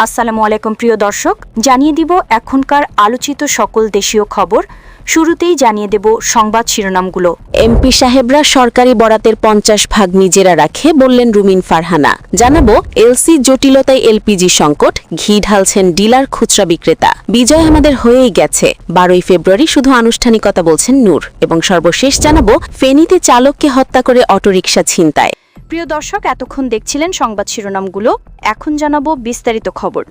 আসসালামু আলাইকুম প্রিয় দর্শক, জানিয়ে দিব এখনকার আলোচিত সকল দেশীয় খবর। শুরুতেই জানিয়ে দেব সংবাদ শিরোনামগুলো। এমপি সাহেবরা সরকারি বরাতের 50% নিজেরা রাখে, বললেন রুমিন ফারহানা। জানাবো এলসি জটিলতায় এলপিজি সংকট, ঘি ঢালছেন ডিলার খুচরা বিক্রেতা। বিজয় আমাদের হয়েই গেছে, 12 ফেব্রুয়ারি শুধু আনুষ্ঠানিকতা, বলছেন নূর। এবং সর্বশেষ জানাবো ফেনীতে চালককে হত্যা করে অটোরিকশা ছিনতাই। প্রিয় দর্শক, এতক্ষণ দেখছিলেন সংবাদ শিরোনামগুলো, এখন জানাবো বিস্তারিত খবর।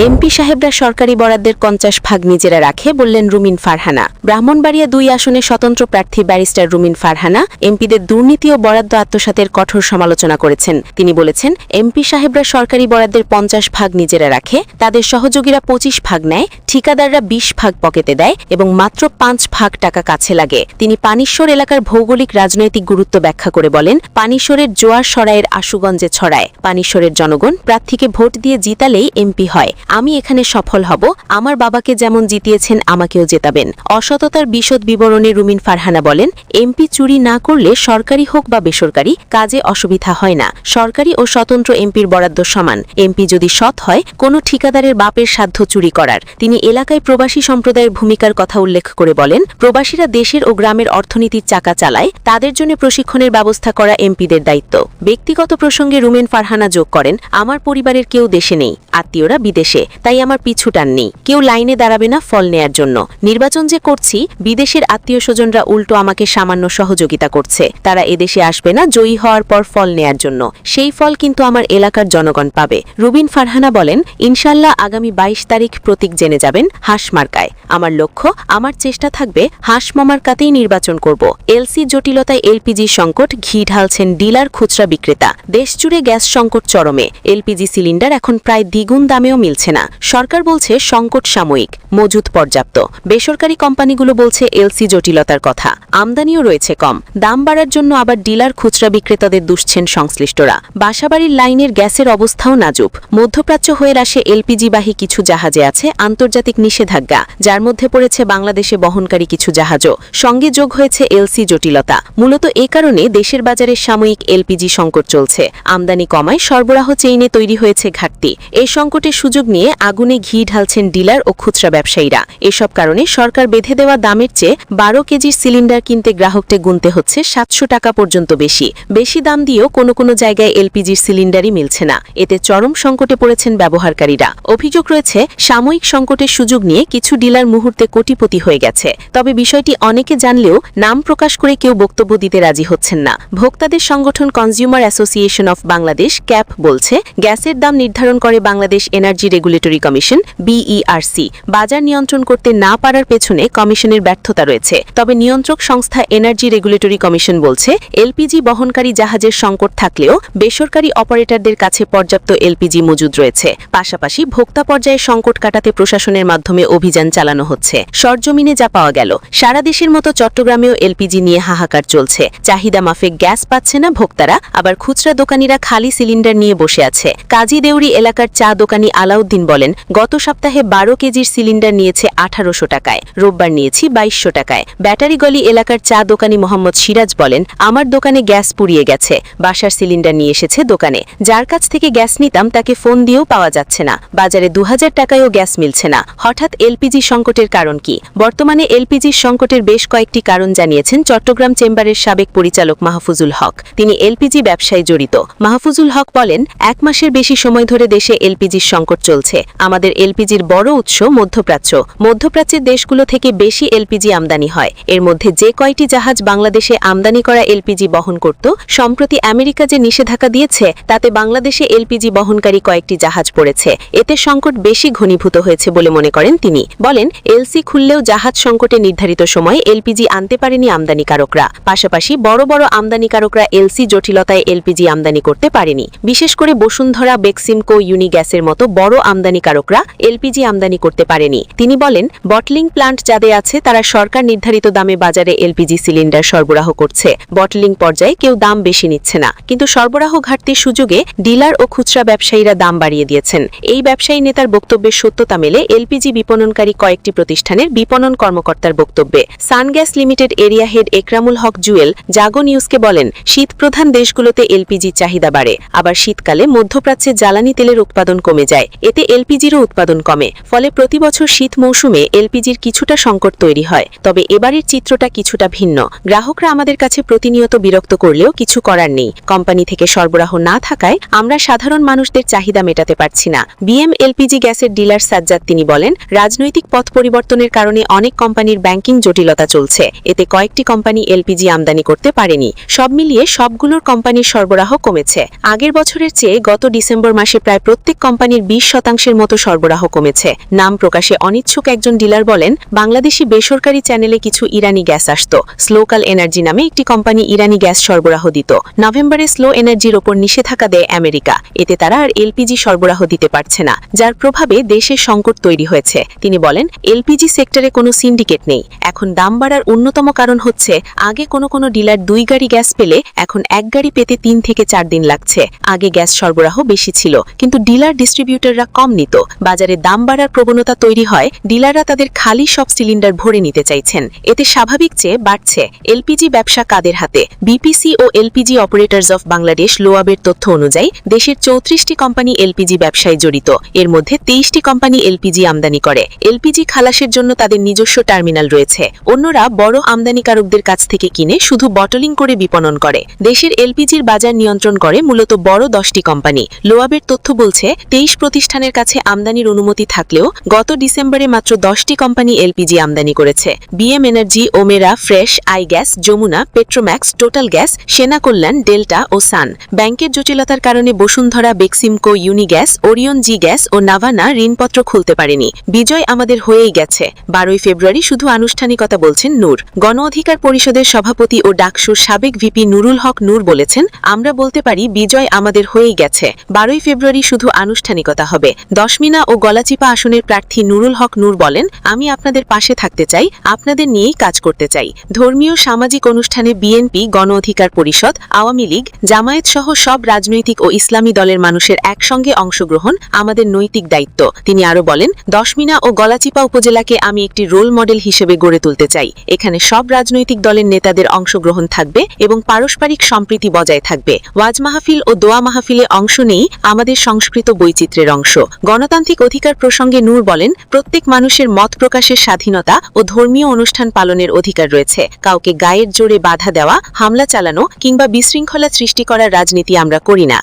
এমপি সাহেবরা সরকারি বরাদ্দের 50% নিজেরা রাখে, বললেন রুমিন ফারহানা। ব্রাহ্মণবাড়িয়া 2 আসনে স্বতন্ত্র প্রার্থী ব্যারিস্টার রুমিন ফারহানা এমপিদের দুর্নীতি ও বরাদ্দ আত্মসাতের কঠোর সমালোচনা করেছেন। তিনি বলেছেন, এমপি সাহেবরা সরকারি বরাদ্দের 50% নিজেরা রাখে, তাদের সহযোগীরা 25% নেয়, ঠিকাদাররা 20% পকেটে দেয় এবং মাত্র 5% টাকা কাছে লাগে। তিনি পানিশ্বর এলাকার ভৌগোলিক রাজনৈতিক গুরুত্ব ব্যাখ্যা করে বলেন, পানিশ্বরের জোয়ার সরাইয়ের আশুগঞ্জে ছড়ায়। পানিশ্বরের জনগণ প্রার্থীকে ভোট দিয়ে জিতালেই এমপি হয়। আমি এখানে সফল হব, আমার বাবাকে যেমন জিতিয়েছেন আমাকেও জেতাবেন। অসততার বিশদ বিবরণে রুমিন ফারহানা বলেন, এমপি চুরি না করলে সরকারি হোক বা বেসরকারি কাজে অসুবিধা হয় না। সরকারি ও স্বতন্ত্র এমপির বরাদ্দ সমান। এমপি যদি সৎ হয়, কোনো ঠিকাদারের বাপের সাধ্য চুরি করার। তিনি এলাকায় প্রবাসী সম্প্রদায়ের ভূমিকার কথা উল্লেখ করে বলেন, প্রবাসীরা দেশের ও গ্রামের অর্থনীতির চাকা চালায়, তাদের জন্য প্রশিক্ষণের ব্যবস্থা করা এমপিদের দায়িত্ব। ব্যক্তিগত প্রসঙ্গে রুমিন ফারহানা যোগ করেন, আমার পরিবারের কেউ দেশে নেই, আত্মীয়রা বিদেশে, তাই আমার পিছু টান নেই। কেউ লাইনে দাঁড়াবে না ফল নেয়ার জন্য। নির্বাচন যে করছি, বিদেশের আত্মীয় স্বজনরা উল্টো আমাকে সামান্য সহযোগিতা করছে। তারা এদেশে আসবে না জয়ী হওয়ার পর ফল নেয়ার জন্য, সেই ফল কিন্তু আমার এলাকার জনগণ পাবে। রুবিন ফারহানা বলেন, ইনশাল্লাহ আগামী 22 তারিখ প্রতীক জেনে যাবেন হাঁস মার্কায়। আমার লক্ষ্য, আমার চেষ্টা থাকবে হাঁস মামার কাতেই নির্বাচন করব। এলসি জটিলতায় এলপিজি সংকট, ঘি ঢালছেন ডিলার খুচরা বিক্রেতা। দেশজুড়ে গ্যাস সংকট চরমে, এলপিজি সিলিন্ডার এখন প্রায় দ্বিগুণ দামেও মিলছে না। সরকার বলছে সংকট সাময়িক, মজুদ পর্যাপ্ত। বেসরকারি কোম্পানিগুলো বলছে এলসি জটিলতার কথা, আমদানিও রয়েছে কম। দাম বাড়ার জন্য আবার ডিলার খুচরা বিক্রেতাদের দুষছেন সংশ্লিষ্টরা। বাসাবাড়ির লাইনের গ্যাসের অবস্থাও নাজুক। মধ্যপ্রাচ্য হয়ে আসে এলপিজিবাহী কিছু জাহাজে আছে আন্তর্জাতিক নিষেধাজ্ঞা, যার মধ্যে পড়েছে বাংলাদেশে বহনকারী কিছু জাহাজও। সঙ্গে যোগ হয়েছে এলসি জটিলতা। মূলত এ কারণে দেশের বাজারে সাময়িক এলপিজি সংকট চলছে। আমদানি কমায় সরবরাহ চেইনে তৈরি হয়েছে ঘাটতি। এই সংকটের সুযোগ নিয়ে আগুনে ঘি ঢালছেন ডিলার ও খুচরা ব্যবসায়ীরা। এসব কারণে সরকার বেঁধে দেওয়া দামের চেয়ে 12 কেজির সিলিন্ডার কিনতে গ্রাহককে গুনতে হচ্ছে 700 টাকা পর্যন্ত বেশি। বেশি দাম দিয়েও কোনো কোনো জায়গায় এলপিজির সিলিন্ডারই মিলছে না। এতে চরম সংকটে পড়েছেন ব্যবহারকারীরা। অভিযোগ রয়েছে, সাময়িক সংকটের সুযোগ নিয়ে কিছু ডিলার মুহূর্তে কোটিপতি হয়ে গেছে। তবে বিষয়টি অনেকে জানলেও নাম প্রকাশ করে কেউ বক্তব্য দিতে রাজি হচ্ছেন না। ভোক্তাদের সংগঠন consumer association of Bangladesh cap বলছে, গ্যাসের দাম নির্ধারণ করে Bangladesh energy regulatory commission BERC. বাজার নিয়ন্ত্রণ করতে না পারার পেছনে কমিশনের ব্যর্থতা রয়েছে। তবে নিয়ন্ত্রক সংস্থা এনার্জি রেগুলেটরি কমিশন বলছে, এলপিজি বহনকারী জাহাজের সংকট থাকলেও বেসরকারি অপারেটরদের কাছে পর্যাপ্ত এলপিজি মজুদ রয়েছে। পাশাপাশি ভোক্তা পর্যায়ে সংকট কাটাতে প্রশাসনের মাধ্যমে অভিযান চালানো হচ্ছে। সরজমিনে যা পাওয়া গেল, সারা দেশের মতো চট্টগ্রামেও এলপিজি নিয়ে হাহাকার চলছে। চাহিদা মাফিক গ্যাস পাচ্ছে না ভোক্তারা, আবার খুচরা দোকানিরা খালি সিলিন্ডার নিয়ে বসে আছে। কাজী দেউরি এলাকার চা দোকানি আলাউদ্দিন বলেন, গত সপ্তাহে 12 কেজির সিলিন্ডার নিয়েছে 1800 টাকায়, রোববার নিয়েছি 2200 টাকায়। ব্যাটারিগলি এলাকার চা দোকানি মোহাম্মদ সিরাজ বলেন, আমার দোকানে গ্যাস পুড়িয়ে গেছে, বাসার সিলিন্ডার নিয়ে এসেছে দোকানে। যার কাছ থেকে গ্যাস নিতাম তাকে ফোন দিয়েও পাওয়া যাচ্ছে না। বাজারে 2000 টাকায়ও গ্যাস মিলছে না। হঠাৎ এলপিজি সংকটের কারণ কি? বর্তমানে এলপিজির সংকটের বেশ কয়েকটি কারণ জানিয়েছেন চট্টগ্রাম চেম্বারের সাবেক পরিচালক মাহফুজুল হক। তিনি এলপিজি ব্যবসায় জড়িত। মাহফুজুল হক বলেন, 1 মাসের বেশি সময় ধরে দেশে এলপিজির সংকট চলছে। আমাদের এলপিজির বড় উৎস মধ্যপ্রাচ্য। মধ্যপ্রাচ্যের দেশগুলো থেকে বেশি এলপিজি আমদানি হয়। এর মধ্যে যে কয়টি জাহাজ বাংলাদেশে আমদানি করা এলপিজি বহন করত, সম্প্রতি আমেরিকা যে নিষেধাজ্ঞা দিয়েছে তাতে বাংলাদেশে এলপিজি বহনকারী কয়েকটি জাহাজ পড়েছে। এতে সংকট বেশি ঘনীভূত হয়েছে বলে মনে করেন তিনি। বলেন, এলসি খুললেও জাহাজ সংকটে নির্ধারিত সময়ে এলপিজি আনতে পারেনি আমদানিকারকরা। পাশাপাশি বড় বড় আমদানিকারকরা এলসি জটিলতায় এলপিজি আমদানি করতে পারেনি। বিশেষ করে বসুন্ধরা, বেক্সিমকো, ইউনিগ্যাসের মতো বড় আমদানিকারকরা এলপিজি আমদানি করতে পারেনি। তিনি বলেন, বটলিং প্লান্ট যাদের আছে তারা সরকার নির্ধারিত দামে বাজারে এলপিজি সিলিন্ডার সরবরাহ করছে। বটলিং পর্যায়ে কেউ দাম বেশি নিচ্ছে না, কিন্তু সরবরাহ ঘাটতির সুযোগে ডিলার ও খুচরা ব্যবসায়ীরা দাম বাড়িয়ে দিয়েছেন। এই ব্যবসায়ী নেতার বক্তব্যের সত্যতা মেলে এলপিজি বিপণনকারী কয়েকটি প্রতিষ্ঠানের বিপণন কর্মকর্তার বক্তব্যে। Sun Gas limited area head Ekramul Haque Jewel Jago নিউজকে বলেন, শীতপ্রধান দেশগুলোতে এলপিজি চাহিদা বাড়ে, আবার শীতকালে মধ্যপ্রাচ্যে জ্বালানি তেলের উৎপাদন কমে যায়। এতে এলপিজিরও উৎপাদন কমে, ফলে প্রতি বছর শীত মৌসুমে এলপিজির কিছুটা সংকট তৈরি হয়। তবে এবারের চিত্রটা কিছুটা ভিন্ন। গ্রাহকরা আমাদের কাছে প্রতিনিয়ত বিরক্ত করলেও কিছু করার নেই। কোম্পানি থেকে সরবরাহ না থাকায় আমরা সাধারণ মানুষদের চাহিদা মেটাতে পারছি না। বিএম এলপিজি গ্যাসের ডিলার সাজ্জাদ তিনি বলেন, রাজনৈতিক পথ পরিবর্তনের কারণে অনেক কোম্পানির ব্যাংকিং জটিলতা চলছে। এতে কয়েকটি কোম্পানি এলপিজি আমদানি করতে পারেনি। সব মিলিয়ে সবগুলোর কোম্পানির সরবরাহ কমেছে। আগের বছরের চেয়ে গত ডিসেম্বর মাসে প্রায় প্রত্যেক কোম্পানির 20% মতো সরবরাহ কমেছে। নাম প্রকাশে অনিচ্ছুক একজন ডিলার বলেন, বাংলাদেশি বেসরকারি চ্যানেলে কিছু ইরানি গ্যাস আসত। স্লোকাল এনার্জি নামে একটি কোম্পানি ইরানি গ্যাস সরবরাহ দিত। নভেম্বরে স্লো এনার্জির ওপর নিষেধাজ্ঞা দেয় আমেরিকা। এতে তারা আর এলপিজি সরবরাহ দিতে পারছে না, যার প্রভাবে দেশে সংকট তৈরি হয়েছে। তিনি বলেন, এলপিজি সেক্টরে কোনো সিন্ডিকেট নেই। এখন দাম বাড়ার অন্যতম কারণ হচ্ছে, আগে কোনো ডিলার 2 গাড়ি গ্যাস পেলে এখন 1 গাড়ি পেতে 3 থেকে 4 দিন লাগছে। আগে গ্যাস সরবরাহ বেশি ছিল, কিন্তু ডিলার ডিস্ট্রিবিউটররা কম নিত। বাজারে দাম বাড়ার প্রবণতা তৈরি হয়, ডিলাররা তাদের খালি সব সিলিন্ডার ভরে নিতে চাইছেন। এতে স্বাভাবিক চেয়ে বাড়ছে। এলপিজি ব্যবসা কাদের হাতে? বিপিসি ও এলপিজি অপারেটরস অফ বাংলাদেশ লোয়াবের তথ্য অনুযায়ী দেশের 34টি কোম্পানি এলপিজি ব্যবসায় জড়িত। এর মধ্যে 23টি কোম্পানি এলপিজি আমদানি করে। এলপিজি খালাসের জন্য তাদের নিজস্ব টার্মিনাল রয়েছে। অন্যরা বড় আমদানিকারকদের কাছ থেকে কিনে শুধু বটলিং করে বিপণন করে। দেশের এলপিজির বাজার নিয়ন্ত্রণ করে মূলত বড় 10টি কোম্পানি। লোয়াবের তথ্য বলছে, 23 প্রতিষ্ঠানের কাছে আমদানির অনুমতি থাকলেও গত ডিসেম্বরে মাত্র 10টি কোম্পানি এলপিজি আমদানি করেছে। BM Energy, Omera, Fresh, I Gas, Jamuna, Petromax, Total Gas, Sena Kalyan, Delta ও সান। ব্যাংকের জটিলতার কারণে Bashundhara, Beximco, Unigas, Orion G Gas ও নাভানা ঋণপত্র খুলতে পারেনি। বিজয় আমাদের হয়েই গেছে। 12 ফেব্রুয়ারি শুধু আনুষ্ঠানিকতা বলছেন নূর। গণ অধিকার পরিষদের সভাপতি ও ডাকসুর সাবেক ভিপি নুরুল হক নূর বলেছেন, আমরা বলতে পারি বিজয় আমাদের হয়েই গেছে। 12 ফেব্রুয়ারি শুধু আনুষ্ঠানিকতা হবে। দশমিনা ও গলাচিপা আসনের প্রার্থী নুরুল হক নূর বলেন, আমি আপনাদের পাশে থাকতে চাই, আপনাদের নিয়েই কাজ করতে চাই। ধর্মীয় সামাজিক অনুষ্ঠানে বিএনপি, গণ অধিকার পরিষদ, আওয়ামী লীগ, জামায়াত সহ সব রাজনৈতিক ও ইসলামী দলের মানুষের একসঙ্গে অংশগ্রহণ আমাদের নৈতিক দায়িত্ব। তিনি আরো বলেন, দশমিনা ও গলাচিপা উপজেলাকে আমি একটি রোল মডেল হিসেবে গড়ে তুলতে চাই। এখানে সব রাজনৈতিক দলের নেতাদের অংশগ্রহণ থাকবে এবং পারস্পরিক সম্প্রীতি বজায় থাকবে। ওয়াজ মাহফিল ও দোয়া মাহফিলে অংশ নেই আমাদের সংস্কৃত বৈচিত্র্যের অংশ। গণতান্ত্রিক অধিকার প্রসঙ্গে নূর বলেন, প্রত্যেক মানুষের মত প্রকাশের স্বাধীনতা ও ধর্মীয় অনুষ্ঠান পালনের অধিকার রয়েছে। কাউকে গায়ের জোরে বাধা দেওয়া, হামলা চালানো কিংবা বিশৃঙ্খলা সৃষ্টি করার রাজনীতি আমরা করি না।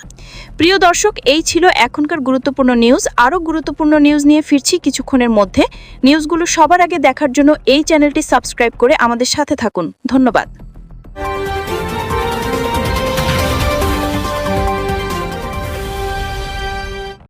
প্রিয় দর্শক, এই ছিল এখনকার গুরুত্বপূর্ণ নিউজ। আরও গুরুত্বপূর্ণ নিউজ নিয়ে ফিরছি কিছুক্ষণের মধ্যে। নিউজগুলো সবার আগে দেখার জন্য এই চ্যানেলটি সাবস্ক্রাইব করে আমাদের সাথে থাকুন। ধন্যবাদ।